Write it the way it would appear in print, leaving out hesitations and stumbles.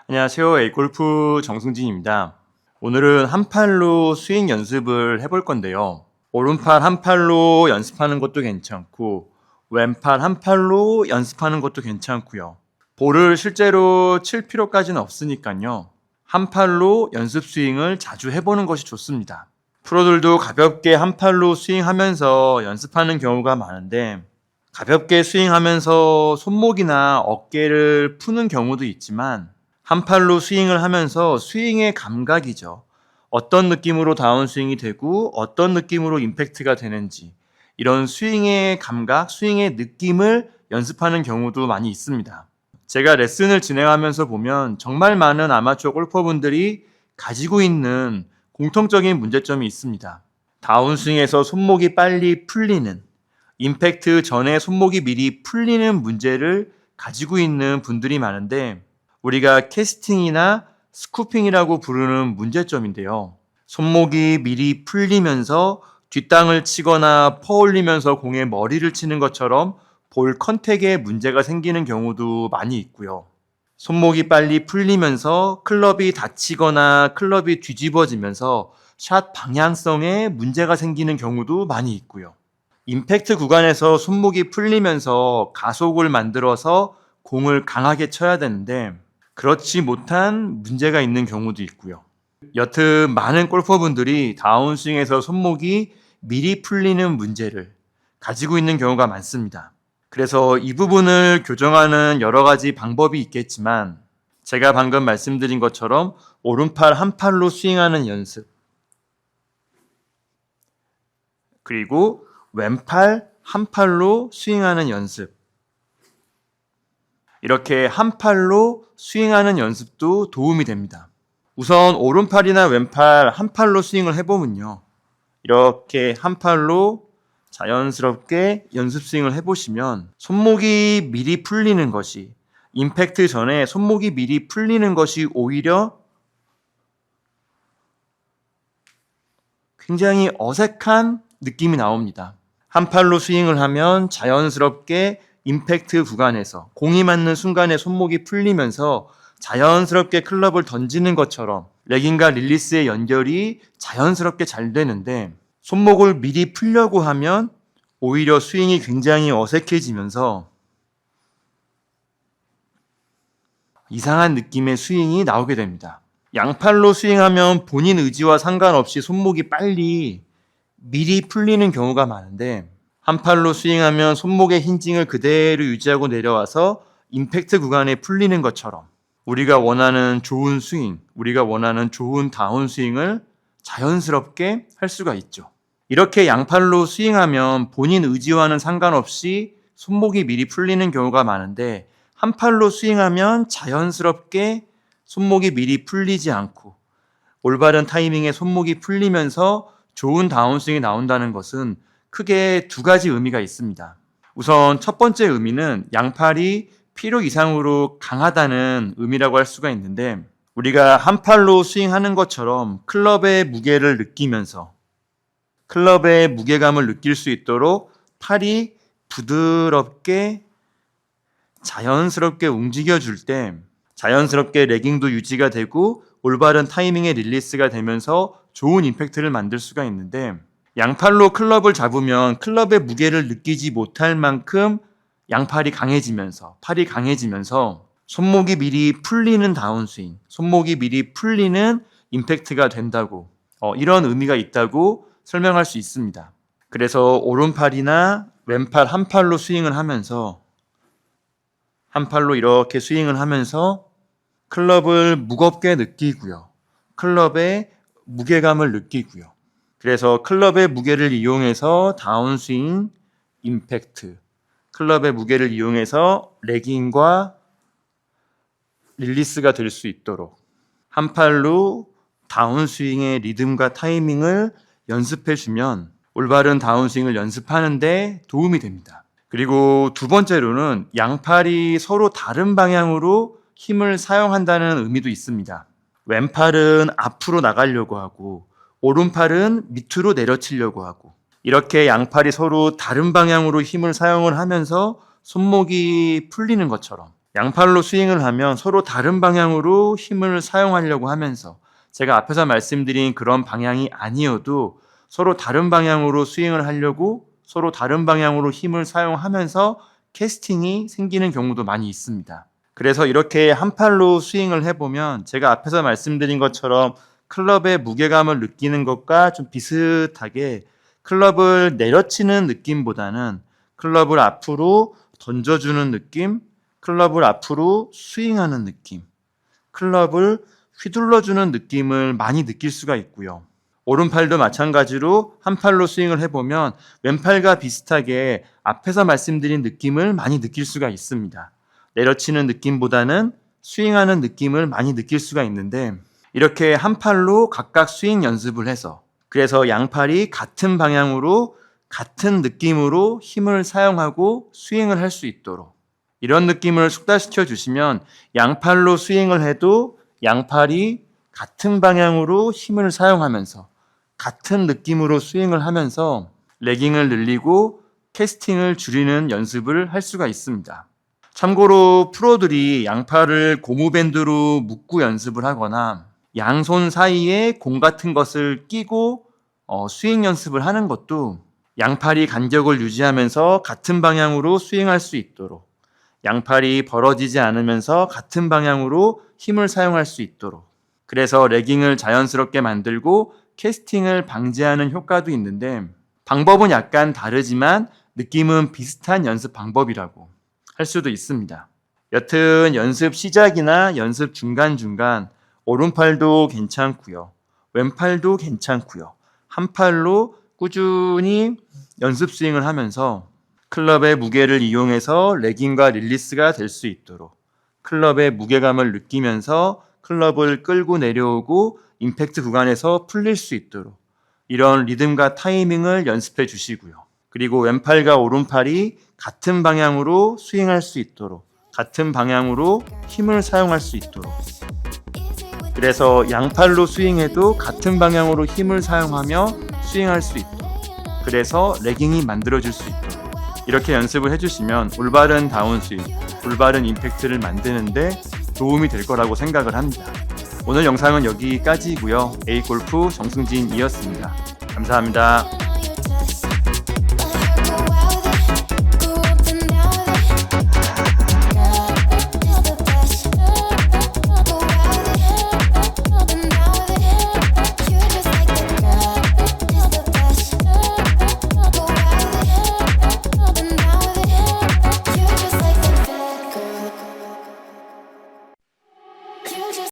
안녕하세요. A골프 정승진입니다. 오늘은 한 팔로 스윙 연습을 해볼 건데요. 오른팔 한 팔로 연습하는 것도 괜찮고 왼팔 한 팔로 연습하는 것도 괜찮고요. 볼을 실제로 칠 필요까지는 없으니까요. 한 팔로 연습 스윙을 자주 해보는 것이 좋습니다. 프로들도 가볍게 한 팔로 스윙하면서 연습하는 경우가 많은데 가볍게 스윙하면서 손목이나 어깨를 푸는 경우도 있지만 한 팔로 스윙을 하면서 스윙의 감각이죠. 어떤 느낌으로 다운스윙이 되고 어떤 느낌으로 임팩트가 되는지 이런 스윙의 감각, 스윙의 느낌을 연습하는 경우도 많이 있습니다. 제가 레슨을 진행하면서 보면 정말 많은 아마추어 골퍼분들이 가지고 있는 공통적인 문제점이 있습니다. 다운스윙에서 손목이 빨리 풀리는, 임팩트 전에 손목이 미리 풀리는 문제를 가지고 있는 분들이 많은데 우리가 캐스팅이나 스쿠핑이라고 부르는 문제점인데요. 손목이 미리 풀리면서 뒷땅을 치거나 퍼올리면서 공에 머리를 치는 것처럼 볼 컨택에 문제가 생기는 경우도 많이 있고요. 손목이 빨리 풀리면서 클럽이 닫히거나 클럽이 뒤집어지면서 샷 방향성에 문제가 생기는 경우도 많이 있고요. 임팩트 구간에서 손목이 풀리면서 가속을 만들어서 공을 강하게 쳐야 되는데 그렇지 못한 문제가 있는 경우도 있고요. 여튼 많은 골퍼분들이 다운스윙에서 손목이 미리 풀리는 문제를 가지고 있는 경우가 많습니다. 그래서 이 부분을 교정하는 여러 가지 방법이 있겠지만 제가 방금 말씀드린 것처럼 오른팔 한 팔로 스윙하는 연습 그리고 왼팔 한 팔로 스윙하는 연습 이렇게 한 팔로 스윙하는 연습도 도움이 됩니다. 우선 오른팔이나 왼팔 한 팔로 스윙을 해보면요. 이렇게 한 팔로 자연스럽게 연습 스윙을 해보시면 손목이 미리 풀리는 것이 임팩트 전에 손목이 미리 풀리는 것이 오히려 굉장히 어색한 느낌이 나옵니다. 한 팔로 스윙을 하면 자연스럽게 임팩트 구간에서 공이 맞는 순간에 손목이 풀리면서 자연스럽게 클럽을 던지는 것처럼 레깅과 릴리스의 연결이 자연스럽게 잘 되는데 손목을 미리 풀려고 하면 오히려 스윙이 굉장히 어색해지면서 이상한 느낌의 스윙이 나오게 됩니다. 양팔로 스윙하면 본인 의지와 상관없이 손목이 빨리 미리 풀리는 경우가 많은데 한 팔로 스윙하면 손목의 힌징을 그대로 유지하고 내려와서 임팩트 구간에 풀리는 것처럼 우리가 원하는 좋은 스윙, 우리가 원하는 좋은 다운스윙을 자연스럽게 할 수가 있죠. 이렇게 양팔로 스윙하면 본인 의지와는 상관없이 손목이 미리 풀리는 경우가 많은데 한 팔로 스윙하면 자연스럽게 손목이 미리 풀리지 않고 올바른 타이밍에 손목이 풀리면서 좋은 다운스윙이 나온다는 것은 크게 두 가지 의미가 있습니다. 우선 첫 번째 의미는 양팔이 필요 이상으로 강하다는 의미라고 할 수가 있는데 우리가 한 팔로 스윙하는 것처럼 클럽의 무게를 느끼면서 클럽의 무게감을 느낄 수 있도록 팔이 부드럽게 자연스럽게 움직여줄 때 자연스럽게 레깅도 유지가 되고 올바른 타이밍에 릴리스가 되면서 좋은 임팩트를 만들 수가 있는데 양팔로 클럽을 잡으면 클럽의 무게를 느끼지 못할 만큼 양팔이 강해지면서 팔이 강해지면서 손목이 미리 풀리는 다운스윙, 손목이 미리 풀리는 임팩트가 된다고 이런 의미가 있다고 설명할 수 있습니다. 그래서 오른팔이나 왼팔 한 팔로 스윙을 하면서 한 팔로 이렇게 스윙을 하면서 클럽을 무겁게 느끼고요. 클럽의 무게감을 느끼고요. 그래서 클럽의 무게를 이용해서 다운스윙, 임팩트, 클럽의 무게를 이용해서 레깅과 릴리스가 될 수 있도록 한 팔로 다운스윙의 리듬과 타이밍을 연습해주면 올바른 다운스윙을 연습하는데 도움이 됩니다. 그리고 두 번째로는 양팔이 서로 다른 방향으로 힘을 사용한다는 의미도 있습니다. 왼팔은 앞으로 나가려고 하고 오른팔은 밑으로 내려치려고 하고 이렇게 양팔이 서로 다른 방향으로 힘을 사용을 하면서 손목이 풀리는 것처럼 양팔로 스윙을 하면 서로 다른 방향으로 힘을 사용하려고 하면서 제가 앞에서 말씀드린 그런 방향이 아니어도 서로 다른 방향으로 스윙을 하려고 서로 다른 방향으로 힘을 사용하면서 캐스팅이 생기는 경우도 많이 있습니다. 그래서 이렇게 한 팔로 스윙을 해보면 제가 앞에서 말씀드린 것처럼 클럽의 무게감을 느끼는 것과 좀 비슷하게 클럽을 내려치는 느낌보다는 클럽을 앞으로 던져주는 느낌, 클럽을 앞으로 스윙하는 느낌, 클럽을 휘둘러주는 느낌을 많이 느낄 수가 있고요. 오른팔도 마찬가지로 한 팔로 스윙을 해보면 왼팔과 비슷하게 앞에서 말씀드린 느낌을 많이 느낄 수가 있습니다. 내려치는 느낌보다는 스윙하는 느낌을 많이 느낄 수가 있는데 이렇게 한 팔로 각각 스윙 연습을 해서 그래서 양팔이 같은 방향으로 같은 느낌으로 힘을 사용하고 스윙을 할 수 있도록 이런 느낌을 숙달시켜 주시면 양팔로 스윙을 해도 양팔이 같은 방향으로 힘을 사용하면서 같은 느낌으로 스윙을 하면서 레깅을 늘리고 캐스팅을 줄이는 연습을 할 수가 있습니다. 참고로 프로들이 양팔을 고무밴드로 묶고 연습을 하거나 양손 사이에 공 같은 것을 끼고 스윙 연습을 하는 것도 양팔이 간격을 유지하면서 같은 방향으로 스윙할 수 있도록 양팔이 벌어지지 않으면서 같은 방향으로 힘을 사용할 수 있도록 그래서 레깅을 자연스럽게 만들고 캐스팅을 방지하는 효과도 있는데 방법은 약간 다르지만 느낌은 비슷한 연습 방법이라고 할 수도 있습니다. 여튼 연습 시작이나 연습 중간중간 오른팔도 괜찮고요. 왼팔도 괜찮고요. 한 팔로 꾸준히 연습 스윙을 하면서 클럽의 무게를 이용해서 레깅과 릴리스가 될 수 있도록 클럽의 무게감을 느끼면서 클럽을 끌고 내려오고 임팩트 구간에서 풀릴 수 있도록 이런 리듬과 타이밍을 연습해 주시고요. 그리고 왼팔과 오른팔이 같은 방향으로 스윙할 수 있도록 같은 방향으로 힘을 사용할 수 있도록 그래서 양팔로 스윙해도 같은 방향으로 힘을 사용하며 스윙할 수 있도록 그래서 레깅이 만들어질 수 있도록 이렇게 연습을 해주시면 올바른 다운스윙, 올바른 임팩트를 만드는데 도움이 될 거라고 생각을 합니다. 오늘 영상은 여기까지고요. A골프 정승진이었습니다. 감사합니다.